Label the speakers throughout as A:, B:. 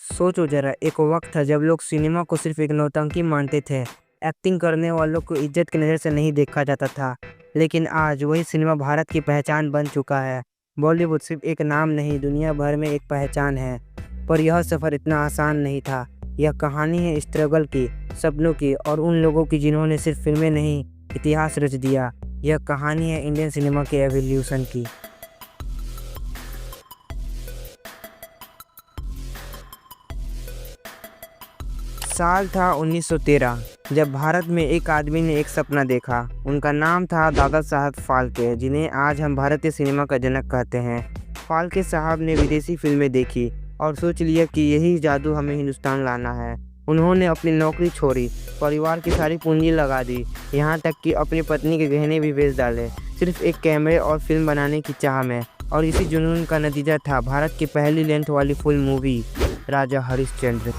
A: सोचो जरा, एक वक्त था जब लोग सिनेमा को सिर्फ एक नौटंकी मानते थे। एक्टिंग करने वालों को इज्जत की नज़र से नहीं देखा जाता था। लेकिन आज वही सिनेमा भारत की पहचान बन चुका है। बॉलीवुड सिर्फ एक नाम नहीं, दुनिया भर में एक पहचान है। पर यह सफ़र इतना आसान नहीं था। यह कहानी है स्ट्रगल की, सपनों की और उन लोगों की जिन्होंने सिर्फ फिल्में नहीं, इतिहास रच दिया। यह कहानी है इंडियन सिनेमा के एवोल्यूशन की। साल था 1913, जब भारत में एक आदमी ने एक सपना देखा। उनका नाम था दादा साहब फाल्के, जिन्हें आज हम भारतीय सिनेमा का जनक कहते हैं। फाल्के साहब ने विदेशी फिल्में देखी और सोच लिया कि यही जादू हमें हिंदुस्तान लाना है। उन्होंने अपनी नौकरी छोड़ी, परिवार की सारी पूंजी लगा दी, यहाँ तक कि अपनी पत्नी के गहने भी बेच डाले, सिर्फ एक कैमरे और फिल्म बनाने की चाह में। और इसी जुनून का नतीजा था भारत की पहली लेंथ वाली फुल मूवी राजा हरिश्चंद्र।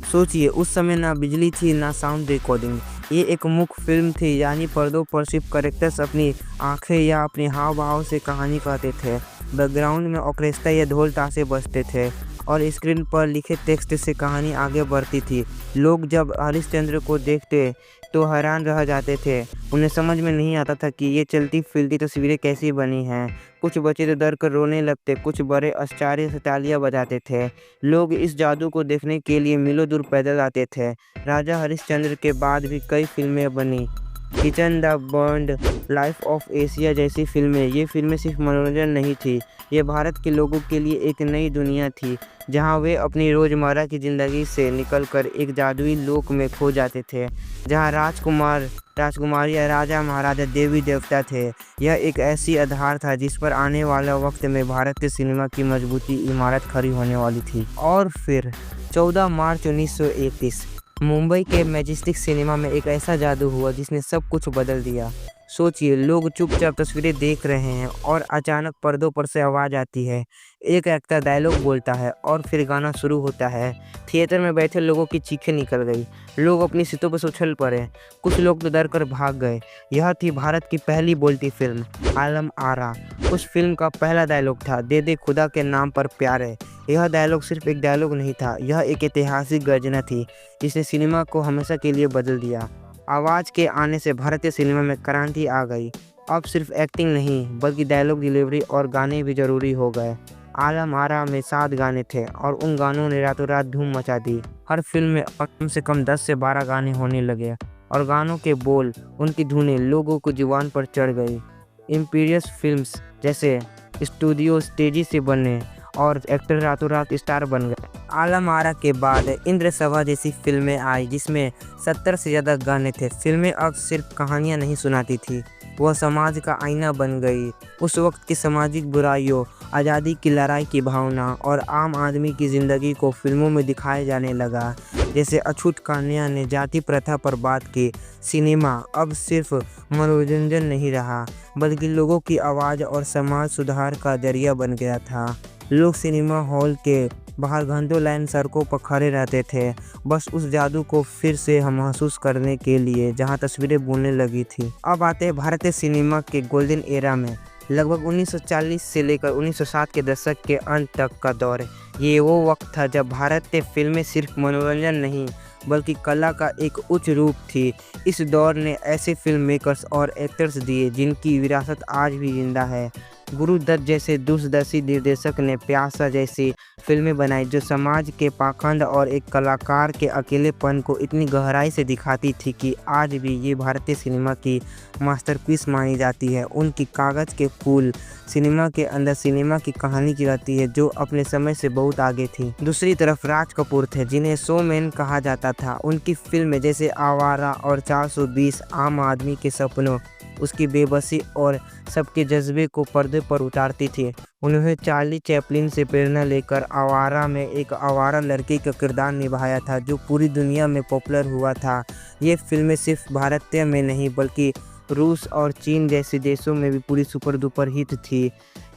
A: सोचिए, उस समय ना बिजली थी ना साउंड रिकॉर्डिंग। ये एक मुख्य फिल्म थी, यानी पर्दों पर सिर्फ कैरेक्टर्स अपनी आंखें या अपने हाव भाव से कहानी कहते थे। बैकग्राउंड में ऑर्केस्ट्रा या ढोल ताशे बजते थे और स्क्रीन पर लिखे टेक्स्ट से कहानी आगे बढ़ती थी। लोग जब हरिश्चंद्र को देखते तो हैरान रह जाते थे। उन्हें समझ में नहीं आता था कि ये चलती फिरती तस्वीरें कैसी बनी हैं। कुछ बच्चे तो डर कर रोने लगते, कुछ बड़े आश्चर्य से तालियां बजाते थे। लोग इस जादू को देखने के लिए मीलों दूर पैदल आते थे। राजा हरिश्चंद्र के बाद भी कई फिल्में बनी। Kitchen the burned, life of Asia जैसी फिल्में। ये फिल्में सिर्फ मनोरंजन नहीं थी, ये भारत के लोगों के लिए एक नई दुनिया थी, जहां वे अपनी रोज़मर्रा की ज़िंदगी से निकलकर एक जादुई लोक में खो जाते थे, जहां राजकुमार राजकुमारी या राजा महाराजा देवी देवता थे। यह एक ऐसी आधार था जिस पर आने वाले वक्त में भारतीय सिनेमा की मजबूती इमारत खड़ी होने वाली थी। और फिर 14 मार्च 1931 मुंबई के मैजेस्टिक सिनेमा में एक ऐसा जादू हुआ जिसने सब कुछ बदल दिया। सोचिए, लोग चुपचाप तस्वीरें देख रहे हैं और अचानक पर्दों पर से आवाज़ आती है। एक एक्टर डायलॉग बोलता है और फिर गाना शुरू होता है। थिएटर में बैठे लोगों की चीखें निकल गई। लोग अपनी सीटों पर उछल पड़े, कुछ लोग तो डर कर भाग गए। यह थी भारत की पहली बोलती फिल्म आलम आरा। उस फिल्म का पहला डायलॉग था, दे दे खुदा के नाम पर प्यारे। यह डायलॉग सिर्फ एक डायलॉग नहीं था, यह एक ऐतिहासिक गर्जना थी जिसने सिनेमा को हमेशा के लिए बदल दिया। आवाज़ के आने से भारतीय सिनेमा में क्रांति आ गई। अब सिर्फ एक्टिंग नहीं, बल्कि डायलॉग डिलीवरी और गाने भी ज़रूरी हो गए। आलम आरा में 7 गाने थे और उन गानों ने रातों रात धूम मचा दी। हर फिल्म में कम से कम 10 से 12 गाने होने लगे और गानों के बोल, उनकी धुनें लोगों को जुबान पर चढ़ गई। इम्पीरियस फिल्म्स जैसे स्टूडियोज तेजी से बने और एक्टर रातों रात स्टार बन गए। आलम आरा के बाद इंद्र सभा जैसी फिल्में आई जिसमें 70 से ज़्यादा गाने थे। फिल्में अब सिर्फ कहानियाँ नहीं सुनाती थी, वह समाज का आईना बन गई। उस वक्त की सामाजिक बुराइयों, आज़ादी की लड़ाई की भावना और आम आदमी की ज़िंदगी को फिल्मों में दिखाया जाने लगा। जैसे अछूत कन्या ने जाति प्रथा पर बात की। सिनेमा अब सिर्फ मनोरंजन नहीं रहा, बल्कि लोगों की आवाज़ और समाज सुधार का जरिया बन गया था। लोग सिनेमा हॉल के बाहर घंटों लाइन सड़कों पर खड़े रहते थे, बस उस जादू को फिर से हम महसूस करने के लिए, जहां तस्वीरें बोलने लगी थी। अब आते हैं भारतीय सिनेमा के गोल्डन एरा में। लगभग 1940 से लेकर 1960 के दशक के अंत तक का दौर। ये वो वक्त था जब भारतीय फिल्में सिर्फ मनोरंजन नहीं, बल्कि कला का एक उच्च रूप थी। इस दौर ने ऐसे फिल्म मेकर्स और एक्टर्स दिए जिनकी विरासत आज भी जिंदा है। गुरु दत्त जैसे दूरदर्शी निर्देशक ने प्यासा जैसी फिल्में बनाई, जो समाज के पाखंड और एक कलाकार के अकेलेपन को इतनी गहराई से दिखाती थी कि आज भी ये भारतीय सिनेमा की मास्टरपीस मानी जाती है। उनकी कागज़ के फूल सिनेमा के अंदर सिनेमा की कहानी की रहती है, जो अपने समय से बहुत आगे थी। दूसरी तरफ राज कपूर थे, जिन्हें शोमैन कहा जाता था। उनकी फिल्में जैसे आवारा और 420 आम आदमी के सपनों, उसकी बेबसी और सबके जज्बे को पर्दे पर उतारती थी। उन्होंने चार्ली चैपलिन से प्रेरणा लेकर आवारा में एक आवारा लड़की का किरदार निभाया था, जो पूरी दुनिया में पॉपुलर हुआ था। ये फिल्में सिर्फ भारतीय में नहीं, बल्कि रूस और चीन जैसे देशों में भी पूरी सुपर डुपर हिट थी,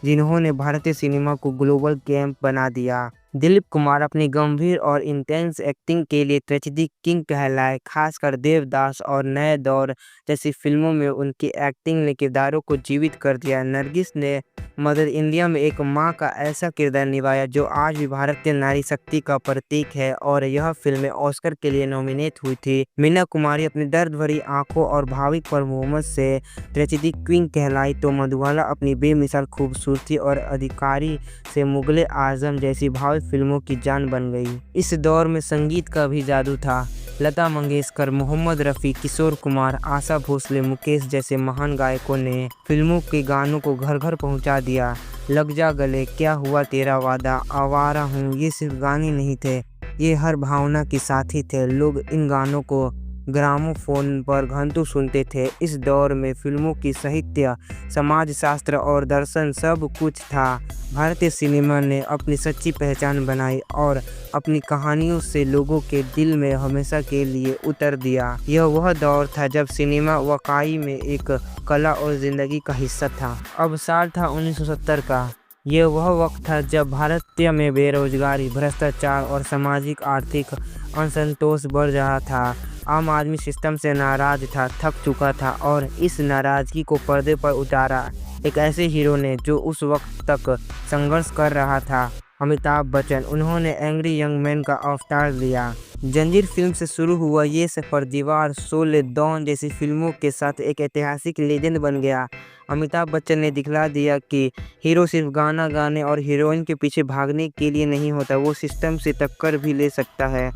A: जिन्होंने भारतीय सिनेमा को ग्लोबल गेम बना दिया। दिलीप कुमार अपनी गंभीर और इंटेंस एक्टिंग के लिए ट्रेजेडी किंग कहलाए। खासकर देवदास और नए दौर जैसी फिल्मों में उनकी एक्टिंग ने किरदारों को जीवित कर दिया। नरगिस ने मदर इंडिया में एक माँ का ऐसा किरदार निभाया जो आज भी भारतीय नारी शक्ति का प्रतीक है और यह फिल्म ऑस्कर के लिए नॉमिनेट हुई थी। मीना कुमारी अपनी दर्द भरी आंखों और भाविक परफॉर्मेंस से ट्रेजेडी क्वीन कहलाई तो मधुबाला अपनी बेमिसाल खूबसूरती और अधिकारी से मुगले आजम जैसी भावी फिल्मों की जान बन गई। इस दौर में संगीत का भी जादू था। लता मंगेशकर, मोहम्मद रफ़ी, किशोर कुमार, आशा भोसले, मुकेश जैसे महान गायकों ने फिल्मों के गानों को घर घर पहुंचा दिया। लग जा गले, क्या हुआ तेरा वादा, आवारा हूँ, ये सिर्फ गाने नहीं थे, ये हर भावना के साथी थे। लोग इन गानों को ग्रामोफोन पर घंटों सुनते थे। इस दौर में फिल्मों की साहित्य, समाजशास्त्र और दर्शन सब कुछ था। भारतीय सिनेमा ने अपनी सच्ची पहचान बनाई और अपनी कहानियों से लोगों के दिल में हमेशा के लिए उतर दिया। यह वह दौर था जब सिनेमा वाकई में एक कला और ज़िंदगी का हिस्सा था। अब साल था 1970 का। ये वह वक्त था जब भारत में बेरोजगारी, भ्रष्टाचार और सामाजिक आर्थिक असंतोष बढ़ रहा था। आम आदमी सिस्टम से नाराज था, थक चुका था और इस नाराजगी को पर्दे पर उतारा एक ऐसे हीरो ने जो उस वक्त तक संघर्ष कर रहा था, अमिताभ बच्चन। उन्होंने एंग्री यंग मैन का अवतार लिया। जंजीर फिल्म से शुरू हुआ ये सफर दीवार, शोले, डॉन जैसी फिल्मों के साथ एक ऐतिहासिक लेजेंड बन गया। अमिताभ बच्चन ने दिखला दिया कि हीरो सिर्फ गाना गाने और हीरोइन के पीछे भागने के लिए नहीं होता, वो सिस्टम से टक्कर भी ले सकता है,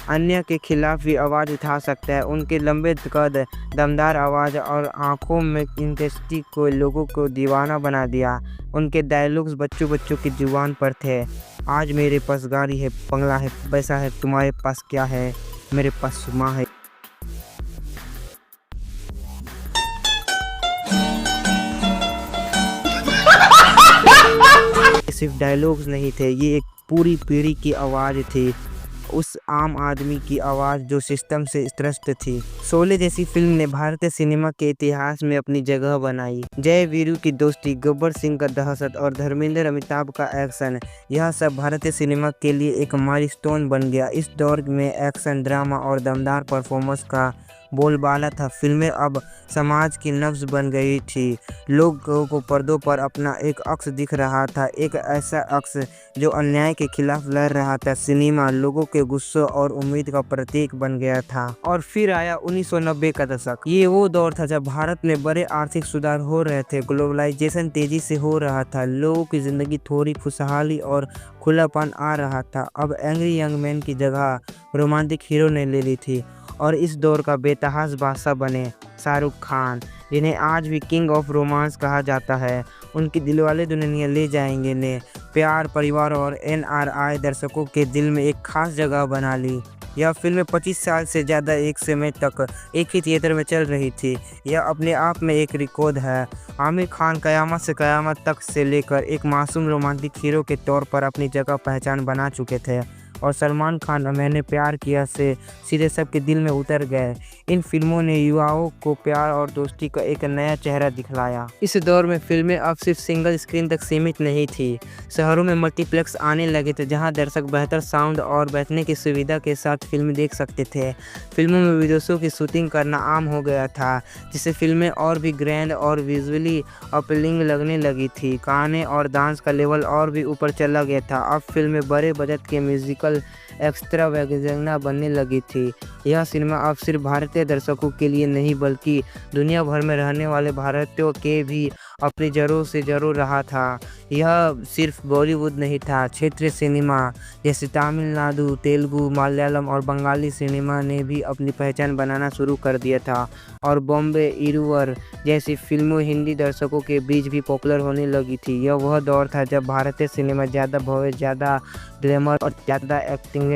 A: अन्य के खिलाफ भी आवाज़ उठा सकता है। उनके लंबे कद, दमदार आवाज़ और आंखों में इंटेंसिटी को लोगों को दीवाना बना दिया। उनके डायलॉग्स बच्चों बच्चों की जुबान पर थे। आज मेरे पास गाड़ी है, बंगला है, पैसा है, तुम्हारे पास क्या है, मेरे पास माँ है। सिर्फ डायलॉग्स नहीं थे, ये एक पूरी पीढ़ी की आवाज़ थी, उस आम आदमी की आवाज़ जो सिस्टम से त्रस्त थी। शोले जैसी फिल्म ने भारतीय सिनेमा के इतिहास में अपनी जगह बनाई। जय वीरू की दोस्ती, गब्बर सिंह का दहशत और धर्मेंद्र अमिताभ का एक्शन, यह सब भारतीय सिनेमा के लिए एक माइलस्टोन बन गया। इस दौर में एक्शन, ड्रामा और दमदार परफॉर्मेंस का बोलबाला था। फिल्में अब समाज की नब्ज बन गई थी। लोगों को पर्दों पर अपना एक अक्स दिख रहा था, एक ऐसा अक्स जो अन्याय के खिलाफ लड़ रहा था। सिनेमा लोगों के गुस्से और उम्मीद का प्रतीक बन गया था। और फिर आया 1990 का दशक। ये वो दौर था जब भारत में बड़े आर्थिक सुधार हो रहे थे, ग्लोबलाइजेशन तेजी से हो रहा था, लोगों की जिंदगी थोड़ी खुशहाली और खुलापन आ रहा था। अब एंग्री यंग मैन की जगह रोमांटिक हीरो ने ले ली थी और इस दौर का बेतहास बादशाह बने शाहरुख खान, जिन्हें आज भी किंग ऑफ रोमांस कहा जाता है। उनकी दिलवाले दुल्हनिया ले जाएंगे ने प्यार, परिवार और एनआरआई दर्शकों के दिल में एक खास जगह बना ली। यह फिल्म 25 साल से ज़्यादा एक समय तक एक ही थिएटर में चल रही थी। यह अपने आप में एक रिकॉर्ड है। आमिर खान कयामत से कयामत तक से लेकर एक मासूम रोमांटिक हीरो के तौर पर अपनी जगह पहचान बना चुके थे और सलमान खान मैंने प्यार किया से सीधे सबके दिल में उतर गए। इन फिल्मों ने युवाओं को प्यार और दोस्ती का एक नया चेहरा दिखलाया। इस दौर में फिल्में अब सिर्फ सिंगल स्क्रीन तक सीमित नहीं थी। शहरों में मल्टीप्लेक्स आने लगे थे जहां दर्शक बेहतर साउंड और बैठने की सुविधा के साथ फिल्म देख सकते थे। फिल्मों में विदेशों की शूटिंग करना आम हो गया था, जिससे फिल्में और भी ग्रैंड और विजुअली अपीलिंग लगने लगी थी। गाने और डांस का लेवल और भी ऊपर चला गया था। अब फिल्में बड़े बजट के म्यूजिकल एक्स्ट्रा वैगना बनने लगी थी। यह सिनेमा अब सिर्फ भारतीय दर्शकों के लिए नहीं बल्कि दुनिया भर में रहने वाले भारतीयों के भी अपनी जड़ों से जरूर रहा था। यह सिर्फ बॉलीवुड नहीं था, क्षेत्रीय सिनेमा जैसे तमिलनाडु, तेलुगु, मलयालम और बंगाली सिनेमा ने भी अपनी पहचान बनाना शुरू कर दिया था और बॉम्बे इरुवर जैसी फिल्मों हिंदी दर्शकों के बीच भी पॉपुलर होने लगी थी। यह वह दौर था जब भारतीय सिनेमा ज़्यादा भव्य, ज़्यादा ग्लैमर और ज़्यादा एक्टिंग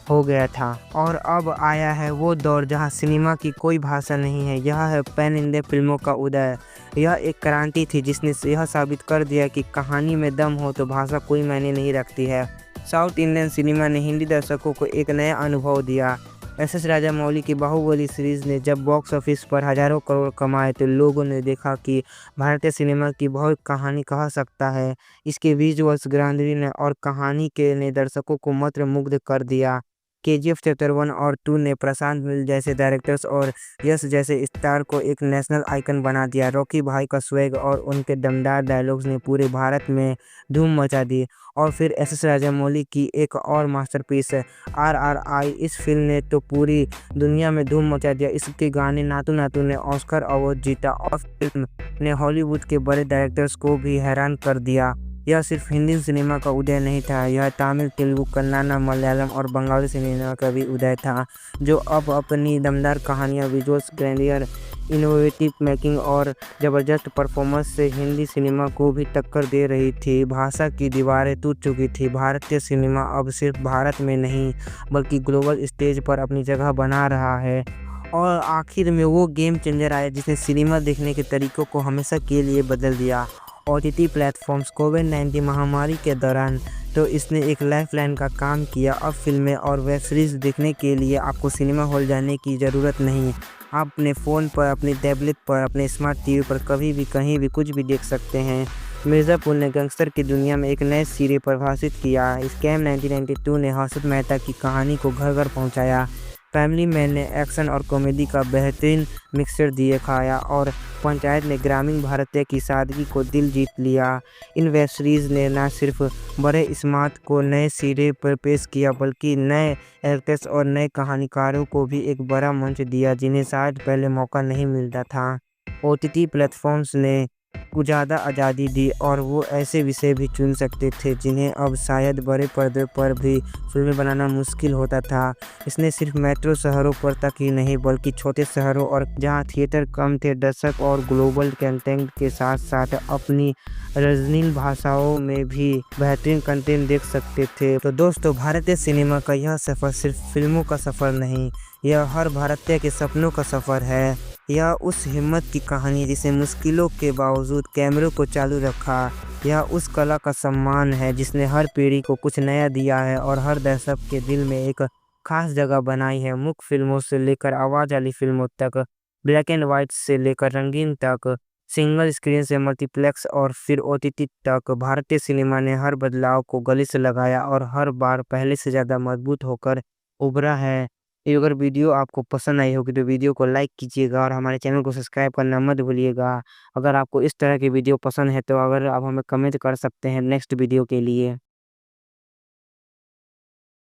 A: हो गया था। और अब आया है वो दौर जहां सिनेमा की कोई भाषा नहीं है। यह है पैन इंडिया फिल्मों का उदय। यह एक क्रांति थी जिसने यह साबित कर दिया कि कहानी में दम हो तो भाषा कोई मायने नहीं रखती है। साउथ इंडियन सिनेमा ने हिंदी दर्शकों को एक नया अनुभव दिया। एस राजामौली की बाहुबली सीरीज ने जब बॉक्स ऑफिस पर हजारों करोड़ कमाए तो लोगों ने देखा कि भारतीय सिनेमा की बहुत कहानी कह सकता है। इसके विजुअल्स, ग्रैंडरी ने और कहानी के ने दर्शकों को मंत्रमुग्ध कर दिया। केजीएफ चैप्टर 1 और 2 ने प्रशांत नील जैसे डायरेक्टर्स और यश जैसे स्टार को एक नेशनल आइकन बना दिया। रॉकी भाई का स्वैग और उनके दमदार डायलॉग्स ने पूरे भारत में धूम मचा दी। और फिर एस राजामौली की एक और मास्टरपीस है RRR। इस फिल्म ने तो पूरी दुनिया में धूम मचा दिया। इसके गाने नातू नातू ने ऑस्कर अवार्ड जीता और फिल्म ने हॉलीवुड के बड़े डायरेक्टर्स को भी हैरान कर दिया। यह सिर्फ हिंदी सिनेमा का उदय नहीं था, यह तमिल, तेलुगु, कन्नड़ा, मलयालम और बंगाली सिनेमा का भी उदय था, जो अब अपनी दमदार कहानियाँ, विजुअल्स, ग्रैंडियर, इनोवेटिव मेकिंग और ज़बरदस्त परफॉर्मेंस से हिंदी सिनेमा को भी टक्कर दे रही थी। भाषा की दीवारें टूट चुकी थी। भारतीय सिनेमा अब सिर्फ भारत में नहीं बल्कि ग्लोबल स्टेज पर अपनी जगह बना रहा है। और आखिर में वो गेम चेंजर आया जिसने सिनेमा देखने के तरीकों को हमेशा के लिए बदल दिया। ओटीटी प्लेटफॉर्म्स कोविड-19 महामारी के दौरान तो इसने एक लाइफलाइन का काम किया। अब फिल्में और वेब सीरीज़ देखने के लिए आपको सिनेमा हॉल जाने की ज़रूरत नहीं। आप अपने फ़ोन पर, अपनी टैबलेट पर, अपने स्मार्ट टीवी पर कभी भी कहीं भी कुछ भी देख सकते हैं। मिर्ज़ापुर ने गैंगस्टर की दुनिया में एक नए सिरे परिभाषित किया। स्कैम 1992 ने हर्षद मेहता की कहानी को घर घर पहुंचाया। फैमिली मैन ने एक्शन और कॉमेडी का बेहतरीन मिक्सचर दिखाया और पंचायत ने ग्रामीण भारतीय की सादगी को दिल जीत लिया। इन वेब सीरीज़ ने न सिर्फ बड़े स्मार्ट को नए सिरे पर पेश किया बल्कि नए एक्टर्स और नए कहानीकारों को भी एक बड़ा मंच दिया जिन्हें शायद पहले मौका नहीं मिलता था। ओटीटी प्लेटफॉर्म्स ने को ज़्यादा आज़ादी दी और वो ऐसे विषय भी चुन सकते थे जिन्हें अब शायद बड़े पर्दे पर भी फिल्में बनाना मुश्किल होता था। इसने सिर्फ मेट्रो शहरों पर तक ही नहीं बल्कि छोटे शहरों और जहां थिएटर कम थे दर्शक और ग्लोबल कंटेंट के साथ साथ अपनी रीजनल भाषाओं में भी बेहतरीन कंटेंट देख सकते थे। तो दोस्तों, भारतीय सिनेमा का यह सफ़र सिर्फ फिल्मों का सफ़र नहीं, यह हर भारतीय के सपनों का सफ़र है। यह उस हिम्मत की कहानी जिसने मुश्किलों के बावजूद कैमरों को चालू रखा। यह उस कला का सम्मान है जिसने हर पीढ़ी को कुछ नया दिया है और हर दर्शक के दिल में एक खास जगह बनाई है। मुख्य फिल्मों से लेकर आवाज़ वाली फिल्मों तक, ब्लैक एंड वाइट से लेकर रंगीन तक, सिंगल स्क्रीन से मल्टीप्लेक्स और फिर ओटीटी तक, भारतीय सिनेमा ने हर बदलाव को गले से लगाया और हर बार पहले से ज़्यादा मजबूत होकर उभरा है। ये अगर वीडियो आपको पसंद आई होगी तो वीडियो को लाइक कीजिएगा और हमारे चैनल को सब्सक्राइब करना मत भूलिएगा। अगर आपको इस तरह की वीडियो पसंद है तो अगर आप हमें कमेंट कर सकते हैं नेक्स्ट वीडियो के लिए।